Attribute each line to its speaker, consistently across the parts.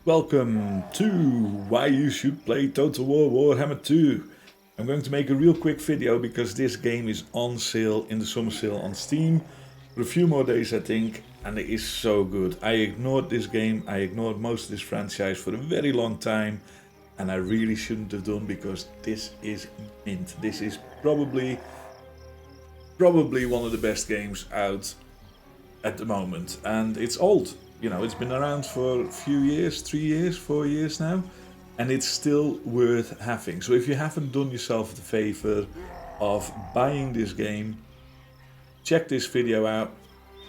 Speaker 1: Welcome to why you should play Total War Warhammer 2. I'm going to make a real quick video because this game is on sale in the summer sale on Steam for a few more days I think, and it is so good. I ignored this game, I ignored most of this franchise for a very long time, and I really shouldn't have done because this is mint. This is probably one of the best games out at the moment, and it's old. You know, it's been around for a few years, 3 years, 4 years now, and it's still worth having. So if you haven't done yourself the favor of buying this game, check this video out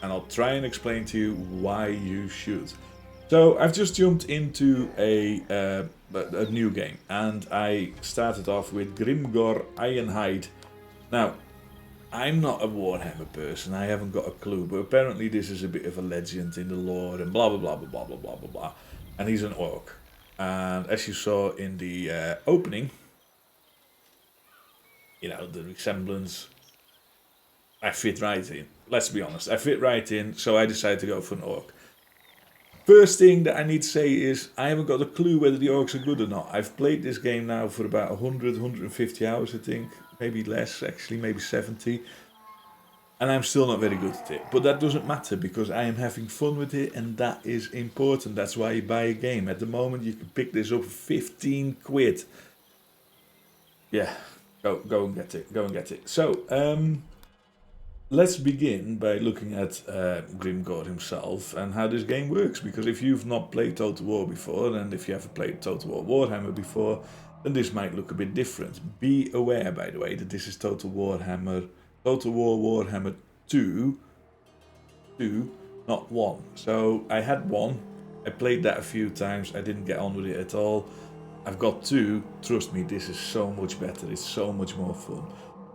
Speaker 1: and I'll try and explain to you why you should. So I've just jumped into a new game, and I started off with Grimgor Ironhide. Now, I'm not a Warhammer person, I haven't got a clue, but apparently this is a bit of a legend in the lore and blah blah blah blah blah blah blah blah blah. And he's an orc. And as you saw in the opening, you know, the resemblance, I fit right in. Let's be honest, I fit right in, so I decided to go for an orc. First thing that I need to say is, I haven't got a clue whether the orcs are good or not. I've played this game now for about 100, 150 hours, I think. Maybe less, actually, maybe 70. And I'm still not very good at it. But that doesn't matter, because I am having fun with it, and that is important. That's why you buy a game. At the moment, you can pick this up for 15 quid. Yeah, go and get it. Go and get it. So, let's begin by looking at Grimgor himself and how this game works. Because if you've not played Total War before, and if you haven't played Total War Warhammer before, then this might look a bit different. Be aware, by the way, that this is Total War Warhammer 2, not 1. So I had 1, I played that a few times, I didn't get on with it at all. I've got 2, trust me, this is so much better, it's so much more fun.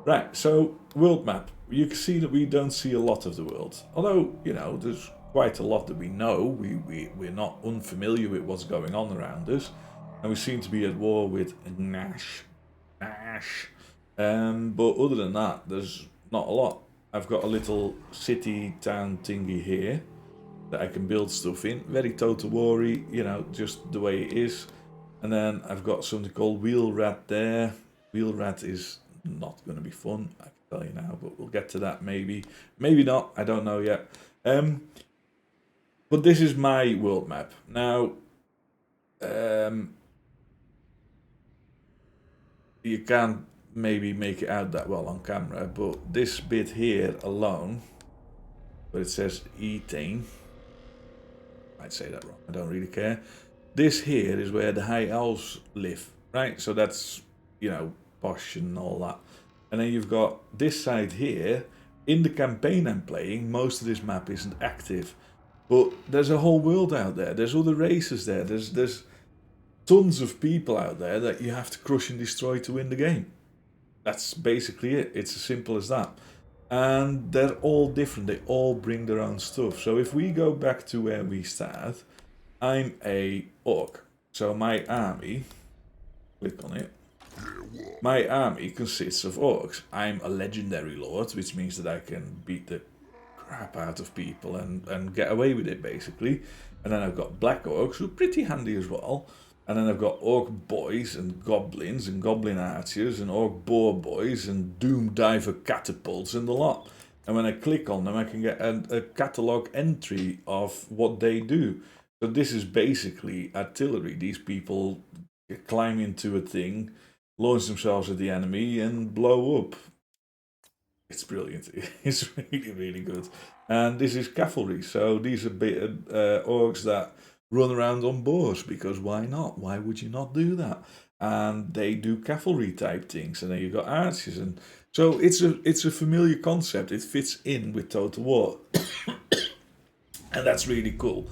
Speaker 1: Right, so world map. You can see that we don't see a lot of the world. Although, you know, there's quite a lot that we know. We're not unfamiliar with what's going on around us. And we seem to be at war with Nash. But other than that, there's not a lot. I've got a little city town thingy here that I can build stuff in. Very Total War-y, you know, just the way it is. And then I've got something called Wheel Rat there. Wheel Rat is not going to be fun, I can tell you now, but we'll get to that maybe. Maybe not, I don't know yet. But this is my world map. Now, you can't maybe make it out that well on camera, but this bit here alone, where it says Ethane, I'd say that wrong, I don't really care. This here is where the High Elves live, right? So that's, you know, posh and all that. And then you've got this side here. In the campaign I'm playing, most of this map isn't active, but there's a whole world out there. There's other races there. There's tons of people out there that you have to crush and destroy to win the game. That's basically it. It's as simple as that. And they're all different. They all bring their own stuff. So if we go back to where we start, I'm a orc. So my army, click on it. My army consists of orcs. I'm a legendary lord, which means that I can beat the crap out of people and get away with it, basically. And then I've got black orcs, who are pretty handy as well. And then I've got orc boys and goblin archers and orc boar boys and doom diver catapults and the lot. And when I click on them, I can get a catalogue entry of what they do. So this is basically artillery. These people climb into a thing, launch themselves at the enemy and blow up. It's brilliant. It's really, really good. And this is cavalry. So these are orcs that run around on boars, because why not? Why would you not do that? And they do cavalry type things. And then you've got archers. And so it's a familiar concept. It fits in with Total War. And that's really cool.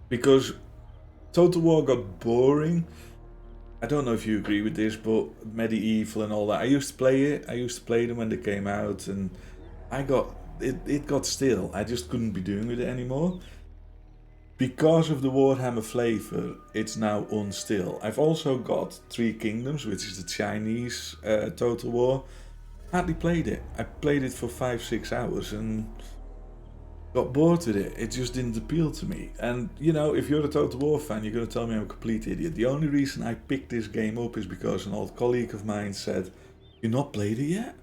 Speaker 1: Because Total War got boring. I don't know if you agree with this, but medieval and all that. I used to play it. I used to play them when they came out, and it got stale. I just couldn't be doing with it anymore. Because of the Warhammer flavor, it's now unstill. I've also got Three Kingdoms, which is the Chinese Total War. Hardly played it. I played it for 5-6 hours, and got bored with it. It just didn't appeal to me. And, you know, if you're a Total War fan, you're going to tell me I'm a complete idiot. The only reason I picked this game up is because an old colleague of mine said, "You've not played it yet?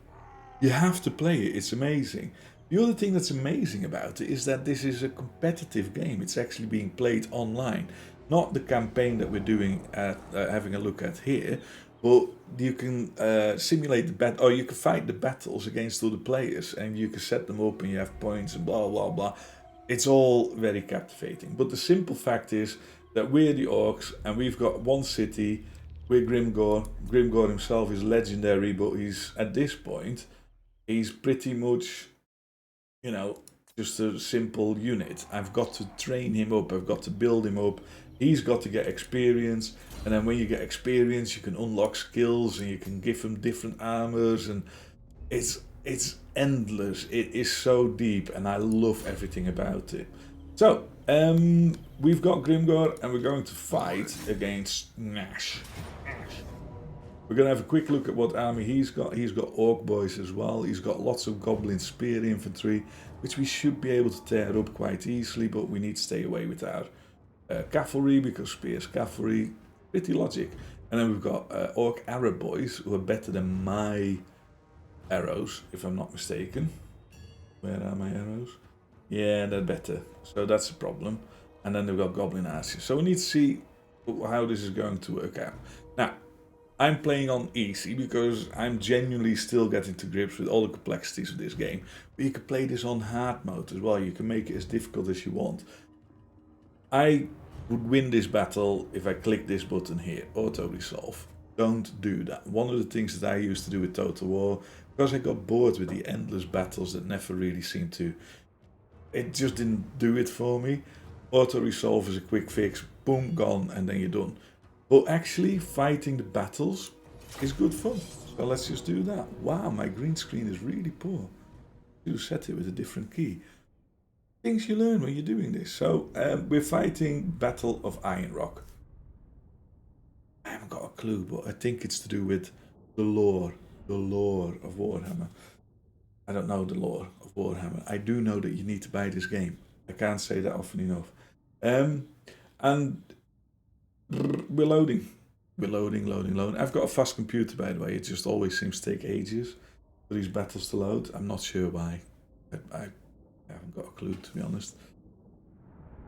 Speaker 1: You have to play it. It's amazing." The other thing that's amazing about it is that this is a competitive game. It's actually being played online. Not the campaign that we're doing at having a look at here, but you can simulate the battle, or you can fight the battles against other players, and you can set them up, and you have points and blah blah blah. It's all very captivating. But the simple fact is that we're the orcs, and we've got one city. We're Grimgor. Grimgor himself is legendary, but he's at this point, he's pretty much, you know, just a simple unit. I've got to train him up. I've got to build him up. He's got to get experience, and then when you get experience, you can unlock skills, and you can give him different armors, and it's endless. It is so deep, and I love everything about it. So, we've got Grimgor, and we're going to fight against Nash. We're going to have a quick look at what army he's got. He's got Orc Boys as well. He's got lots of Goblin Spear Infantry, which we should be able to tear up quite easily, but we need to stay away with our cavalry, because Spear's cavalry, pretty logic. And then we've got Orc Arrow Boys, who are better than my arrows, if I'm not mistaken. Where are my arrows? Yeah, they're better. So that's a problem. And then we've got Goblin Archers. So we need to see how this is going to work out. Now, I'm playing on easy because I'm genuinely still getting to grips with all the complexities of this game. But you can play this on hard mode as well. You can make it as difficult as you want. I would win this battle if I click this button here, auto resolve. Don't do that. One of the things that I used to do with Total War, because I got bored with the endless battles that never really seemed to, it just didn't do it for me. Auto resolve is a quick fix, boom, gone, and then you're done. But actually fighting the battles is good fun. So let's just do that. Wow, my green screen is really poor. You set it with a different key. Things you learn when you're doing this. So we're fighting Battle of Iron Rock. I haven't got a clue, but I think it's to do with the lore of Warhammer. I don't know the lore of Warhammer. I do know that you need to buy this game. I can't say that often enough. And we're loading. We're loading. I've got a fast computer, by the way. It just always seems to take ages for these battles to load. I'm not sure why. I haven't got a clue, to be honest.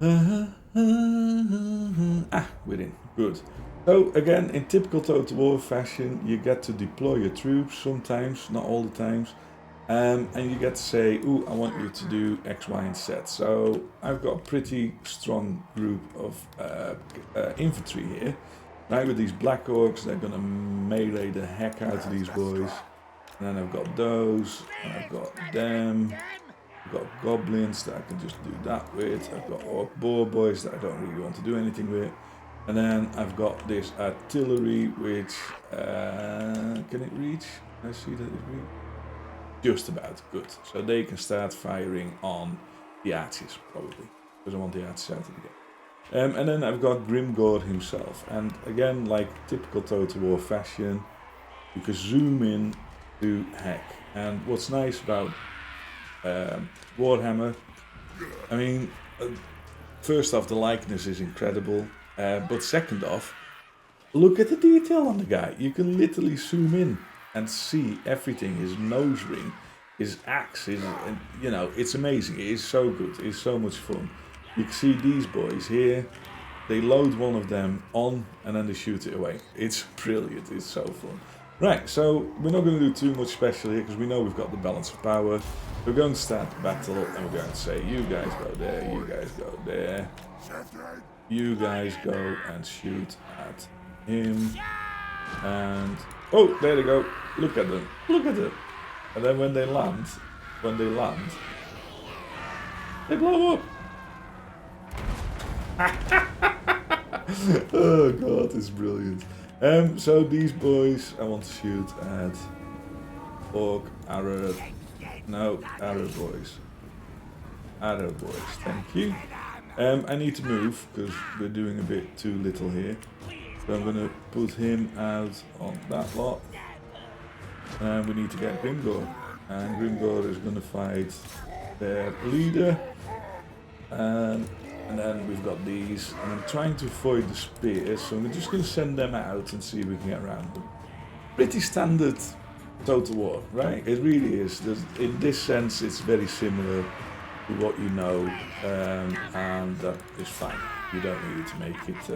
Speaker 1: We're in. Good. So, again, in typical Total War fashion, you get to deploy your troops sometimes, not all the times. And you get to say, ooh, I want you to do X, Y, and Z. So, I've got a pretty strong group of infantry here. Right, with these Black Orcs, they're going to melee the heck out of these boys. And then I've got those, and I've got them. I've got Goblins that I can just do that with. I've got Orc Boar Boys that I don't really want to do anything with. And then I've got this artillery, which, can it reach? Can I see that it reaches? Just about, good. So they can start firing on the archers, probably. Because I want the archers out of the game. And then I've got Grimgor himself. And again, like typical Total War fashion, you can zoom in to heck. And what's nice about Warhammer, I mean, first off, the likeness is incredible. But second off, look at the detail on the guy. You can literally zoom in and see everything. His nose ring, his axe, you know, it's amazing. It is so good. It's so much fun. You can see these boys here. They load one of them on and then they shoot it away. It's brilliant. It's so fun. Right, so we're not going to do too much special here because we know we've got the balance of power. We're going to start the battle and we're going to say, you guys go there, you guys go there. You guys go and shoot at him. And, oh, there they go. Look at them. Look at them. And then when they land, they blow up. Oh god, it's brilliant. So these boys I want to shoot at Arrow Boys. Arrow Boys, thank you. I need to move because we're doing a bit too little here. So I'm gonna put him out on that lot. And we need to get Grimgor. And Grimgor is gonna fight their leader. And then we've got these, and I'm trying to avoid the spears, so I'm just going to send them out and see if we can get around them. Pretty standard Total War, right? It really is. In this sense, it's very similar to what you know, and that is fine. You don't need to make it.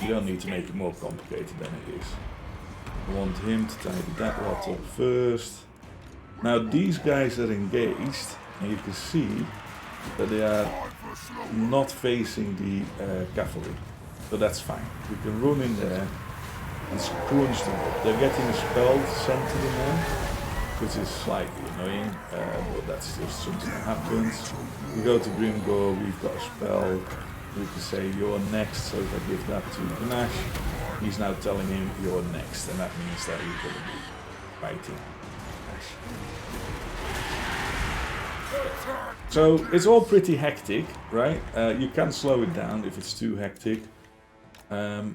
Speaker 1: You don't need to make it more complicated than it is. I want him to tidy that lot up first. Now these guys are engaged, and you can see that they are not facing the cavalry, so that's fine. We can run in there and scrunch them up. They're getting a spell sent to them now, which is slightly annoying, but that's just something that happens. We go to Grimgore, we've got a spell. We can say you're next, so if I give that to Gnash, he's now telling him you're next, and that means that he's going to be fighting Gnash. So it's all pretty hectic, right? You can slow it down if it's too hectic. No.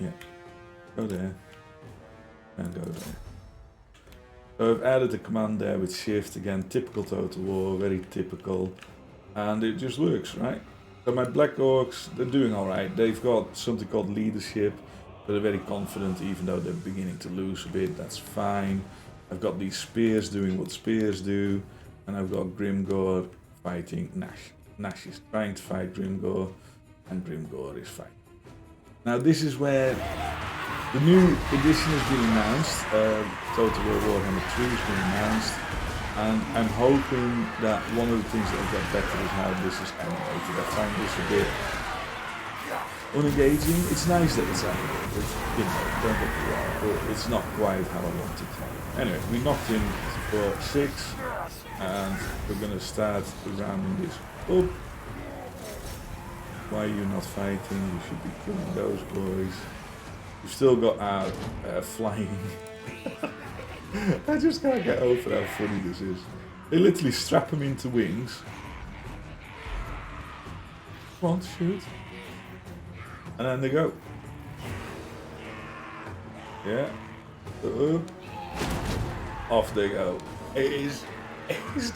Speaker 1: Yeah. Go there. And go there. So I've added a command there with shift. Again, typical Total War, very typical. And it just works, right? So my Black Orcs, they're doing alright. They've got something called leadership. But they're very confident, even though they're beginning to lose a bit. That's fine. I've got these spears doing what spears do. And I've got Grimgore fighting Nash. Nash is trying to fight Grimgore, and Grimgore is fighting. Now this is where the new edition has been announced. Total War Warhammer II has been announced. And I'm hoping that one of the things that will get better is how this is animated. I find this a bit unengaging. It's nice that it's animated, you know, don't get me wrong, but it's not quite how I want it to be. Anyway, we knocked in for 6, and we're going to start rounding this up. Why are you not fighting? You should be killing those boys. You've still got our flying. I just can't get over how funny this is. They literally strap them into wings. Come on, shoot. And then they go. Yeah. Off they go. It's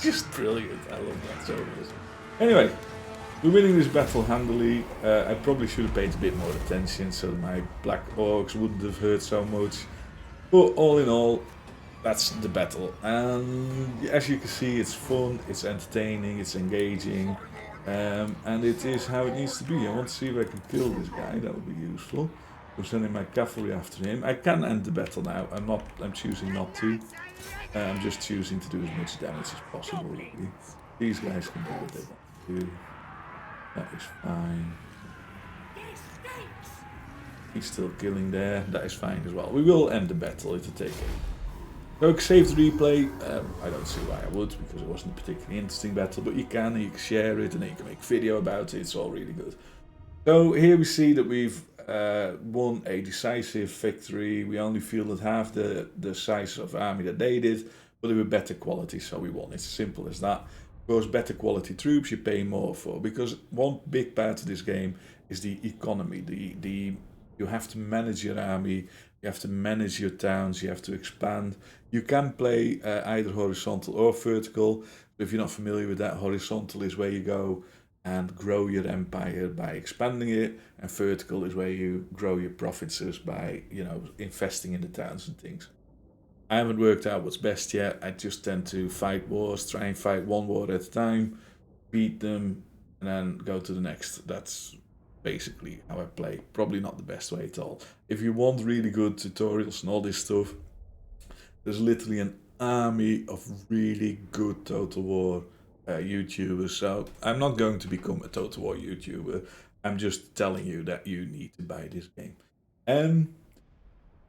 Speaker 1: just brilliant. I love that so much. Anyway, we're winning this battle handily. I probably should have paid a bit more attention so that my Black Orcs wouldn't have hurt so much. But all in all, that's the battle. And as you can see, it's fun, it's entertaining, it's engaging. And it is how it needs to be. I want to see if I can kill this guy. That would be useful. I'm sending my cavalry after him. I can end the battle now. I'm choosing not to. I'm just choosing to do as much damage as possible, really. These guys can do what they want to do. That is fine. He's still killing there. That is fine as well. We will end the battle. It'll take it. So save the replay. I don't see why I would, because it wasn't a particularly interesting battle, but you can share it, and then you can make a video about it. It's all really good. So here we see that we've won a decisive victory. We only fielded half the size of army that they did, but they were better quality, so we won. It's as simple as that. Of course, better quality troops you pay more for, because one big part of this game is the economy. You have to manage your army, you have to manage your towns, you have to expand. You can play either horizontal or vertical. If you're not familiar with that, horizontal is where you go and grow your empire by expanding it, and vertical is where you grow your provinces by, investing in the towns and things. I haven't worked out what's best yet. I just tend to fight wars, try and fight one war at a time, beat them, and then go to the next. That's basically how I play. Probably not the best way at all. If you want really good tutorials and all this stuff, there's literally an army of really good Total War YouTubers. So I'm not going to become a Total War YouTuber. I'm just telling you that you need to buy this game.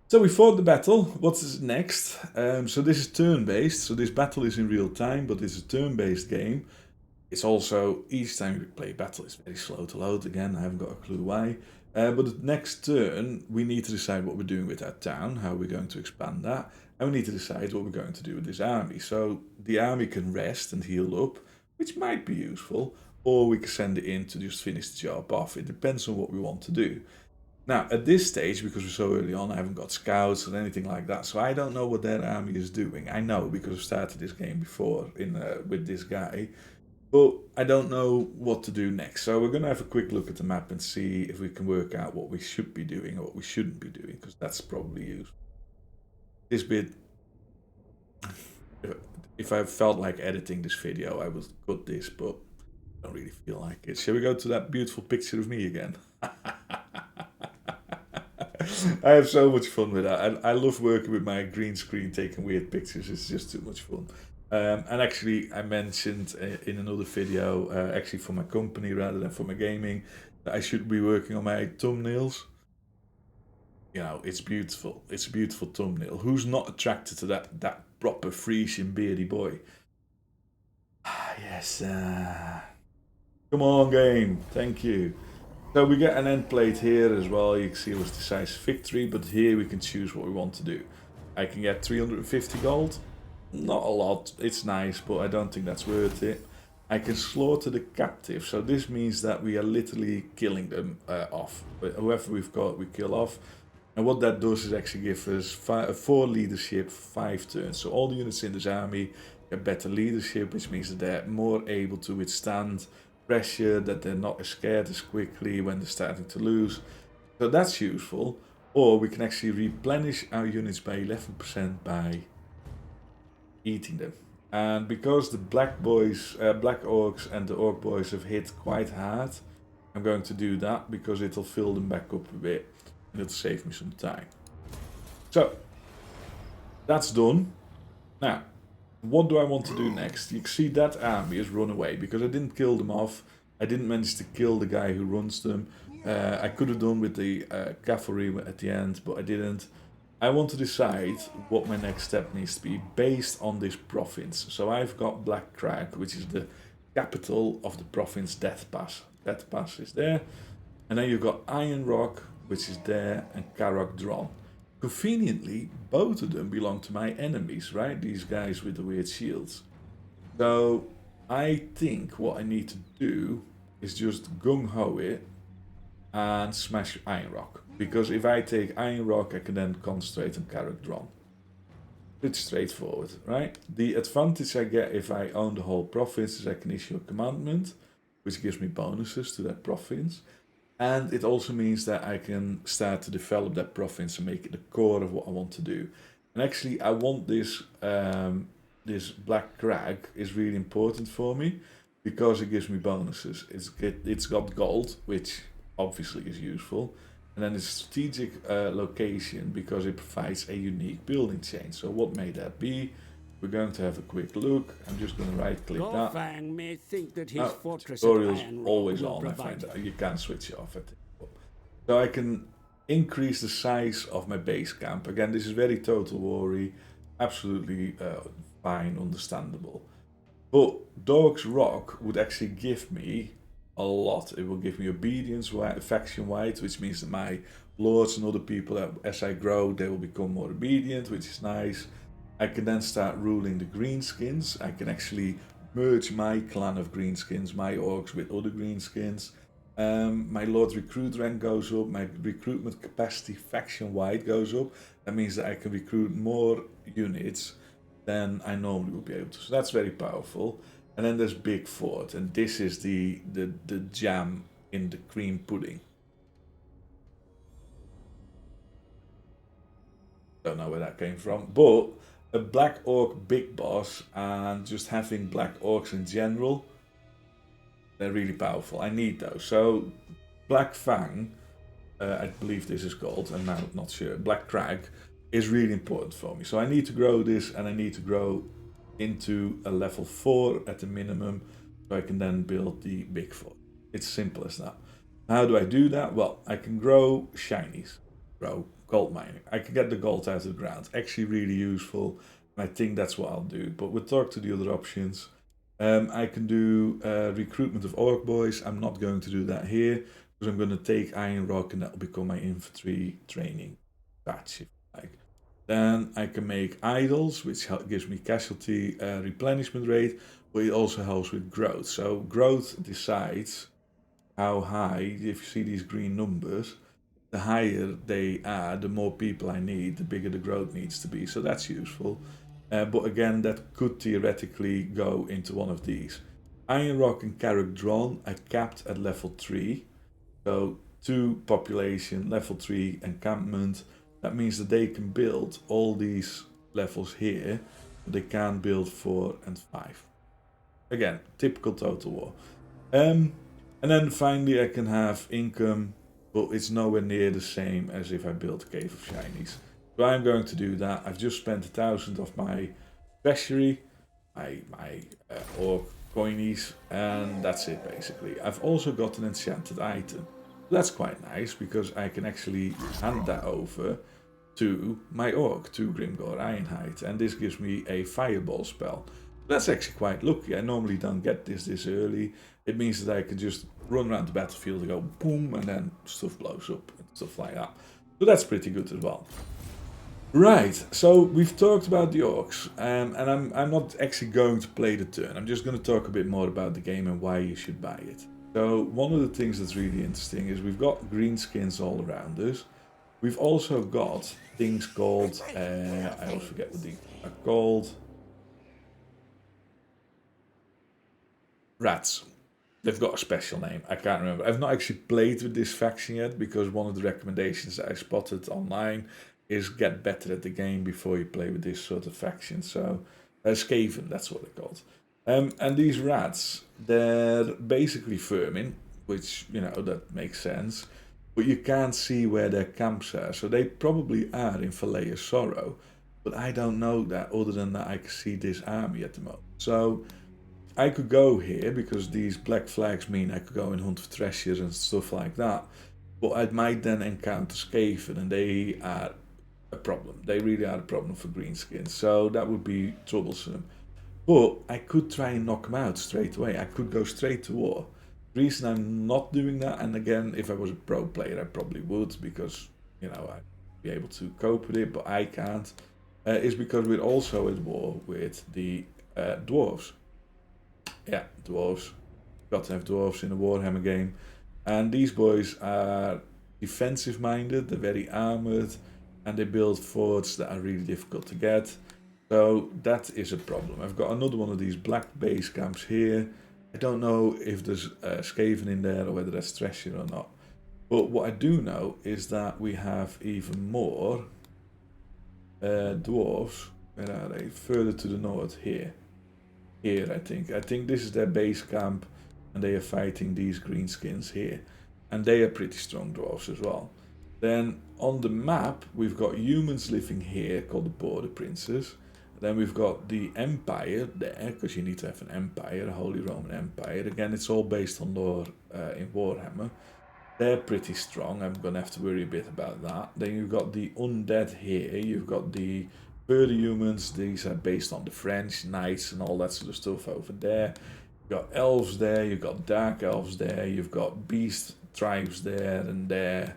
Speaker 1: So we fought the battle. What's next? So this is turn-based. So this battle is in real time, but it's a turn-based game. It's also, each time we play battle, it's very slow to load. Again, I haven't got a clue why. But the next turn, we need to decide what we're doing with that town, how we're going to expand that, and we need to decide what we're going to do with this army. So the army can rest and heal up, which might be useful, or we can send it in to just finish the job off. It depends on what we want to do. Now, at this stage, because we're so early on, I haven't got scouts or anything like that, so I don't know what their army is doing. I know because I've started this game before with this guy, but I don't know what to do next. So we're going to have a quick look at the map and see if we can work out what we should be doing or what we shouldn't be doing, because that's probably useful. This bit, if I felt like editing this video, I would cut this, but I don't really feel like it. Shall we go to that beautiful picture of me again? I have so much fun with that. I love working with my green screen, taking weird pictures. It's just too much fun. And actually, I mentioned in another video, actually for my company rather than for my gaming, that I should be working on my thumbnails. You know, it's beautiful. It's a beautiful thumbnail. Who's not attracted to that proper Frisian beardy boy? Ah, yes. Come on, game. Thank you. So we get an end plate here as well. You can see it was decisive victory, but here we can choose what we want to do. I can get 350 gold. Not a lot. It's nice, but I don't think that's worth it. I can slaughter the captive, so this means that we are literally killing them off. But whoever we've got, we kill off. And what that does is actually give us 4 leadership, 5 turns. So all the units in this army get better leadership, which means that they're more able to withstand pressure, that they're not as scared as quickly when they're starting to lose. So that's useful. Or we can actually replenish our units by 11% by eating them. And because the black orcs and the orc boys have hit quite hard, I'm going to do that because it'll fill them back up a bit and it'll save me some time. So that's done. Now, what do I want to do next? You can see that army has run away because I didn't kill them off. I didn't manage to kill the guy who runs them. I could have done with the cavalry at the end, but I didn't. I want to decide what my next step needs to be based on this province. So I've got Black Crag, which is the capital of the province Death Pass. Death Pass is there. And then you've got Iron Rock, which is there, and Karok Dron. Conveniently, both of them belong to my enemies, right? These guys with the weird shields. So I think what I need to do is just gung-ho it and smash Iron Rock. Because if I take Iron Rock, I can then concentrate on Karok Dron. It's straightforward, right? The advantage I get if I own the whole province is I can issue a commandment, which gives me bonuses to that province. And it also means that I can start to develop that province and make it the core of what I want to do. And actually, I want this this Black Crag is really important for me because it gives me bonuses. It's got gold, which obviously is useful. And then it's strategic location because it provides a unique building chain. So what may that be? We're going to have a quick look. I'm just going to right-click that.
Speaker 2: Gorfang may think that his fortress
Speaker 1: Tutorial's
Speaker 2: at Iron Rock
Speaker 1: always
Speaker 2: will
Speaker 1: on. I
Speaker 2: provide
Speaker 1: find that you can switch it off. I think. So I can increase the size of my base camp. Again, this is very Total War-y. Absolutely fine, understandable. But Dog's Rock would actually give me a lot. It will give me obedience faction-wide, which means that my lords and other people, as I grow, they will become more obedient, which is nice. I can then start ruling the greenskins. I can actually merge my clan of greenskins, my orcs, with other greenskins. My lord recruit rank goes up. My recruitment capacity faction-wide goes up. That means that I can recruit more units than I normally would be able to. So that's very powerful. And then there's Big Fort, and this is the jam in the cream pudding. Don't know where that came from, but a Black Orc big boss and just having Black Orcs in general, they're really powerful. I need those. So Black Fang, I believe this is called, I'm now not sure, Black Crag, is really important for me. So I need to grow this, and I need to grow into a level 4 at the minimum, so I can then build the big fort. It's simple as that. How do I do that? Well, I can grow shinies, grow gold mining. I can get the gold out of the ground. Actually really useful, and I think that's what I'll do. But we'll talk to the other options. I can do recruitment of orc boys. I'm not going to do that here, because I'm going to take Iron Rock, and that will become my infantry training batch, if you like. Then I can make idols, which gives me casualty replenishment rate, but it also helps with growth. So growth decides how high, if you see these green numbers, the higher they are, the more people I need, the bigger the growth needs to be. So that's useful. But again, that could theoretically go into one of these. Iron Rock and Carrick Drawn I capped at level 3. So 2 population, level 3 encampment. That means that they can build all these levels here, but they can't build 4 and 5. Again, typical Total War. And then finally I can have income, but it's nowhere near the same as if I built Cave of Shinies. So I'm going to do that. I've just spent 1,000 of my treasury, my orc coinies, and that's it basically. I've also got an enchanted item. That's quite nice because I can actually hand that over to my orc, to Grimgor Ironhide, and this gives me a fireball spell. That's actually quite lucky. I normally don't get this early. It means that I can just run around the battlefield and go boom, and then stuff blows up and stuff like that. So that's pretty good as well. Right, so we've talked about the orcs, and I'm not actually going to play the turn. I'm just going to talk a bit more about the game and why you should buy it. So one of the things that's really interesting is we've got green skins all around us. We've also got things called, I always forget what these are called, rats. They've got a special name, I can't remember. I've not actually played with this faction yet because one of the recommendations that I spotted online is get better at the game before you play with this sort of faction. So, Skaven, that's what they're called. And these rats, they're basically vermin, which, you know, that makes sense. But you can't see where their camps are. So they probably are in Valley of Sorrow. But I don't know that, other than that I can see this army at the moment. So I could go here because these black flags mean I could go and hunt for treasures and stuff like that. But I might then encounter Skaven, and they are a problem. They really are a problem for greenskins. So that would be troublesome. But I could try and knock them out straight away. I could go straight to war. The reason I'm not doing that, and again, if I was a pro player, I probably would, because, you know, I'd be able to cope with it, but I can't, is because we're also at war with the dwarves. Yeah, dwarves. Got to have dwarves in a Warhammer game. And these boys are defensive minded, they're very armored, and they build forts that are really difficult to get. So that is a problem. I've got another one of these black base camps here. I don't know if there's Skaven in there or whether that's treasure or not. But what I do know is that we have even more dwarves. Where are they? Further to the north here. Here, I think. I think this is their base camp, and they are fighting these greenskins here. And they are pretty strong dwarves as well. Then on the map, we've got humans living here called the Border Princes. Then we've got the Empire there, because you need to have an empire, a Holy Roman Empire. Again, it's all based on lore in Warhammer. They're pretty strong. I'm going to have to worry a bit about that. Then you've got the undead here. You've got the further humans. These are based on the French knights and all that sort of stuff over there. You've got elves there. You've got dark elves there. You've got beast tribes there and there.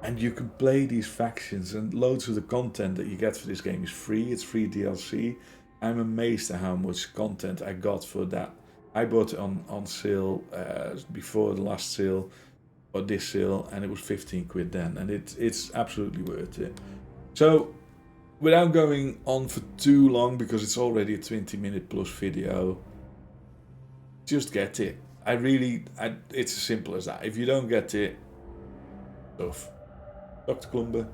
Speaker 1: And you can play these factions, and loads of the content that you get for this game is free. It's free DLC. I'm amazed at how much content I got for that. I bought it on sale before the last sale, or this sale, and it was 15 quid then, and it's absolutely worth it. So, without going on for too long, because it's already a 20-minute plus video, just get it. It's as simple as that. If you don't get it, tough. Dr. Klumber.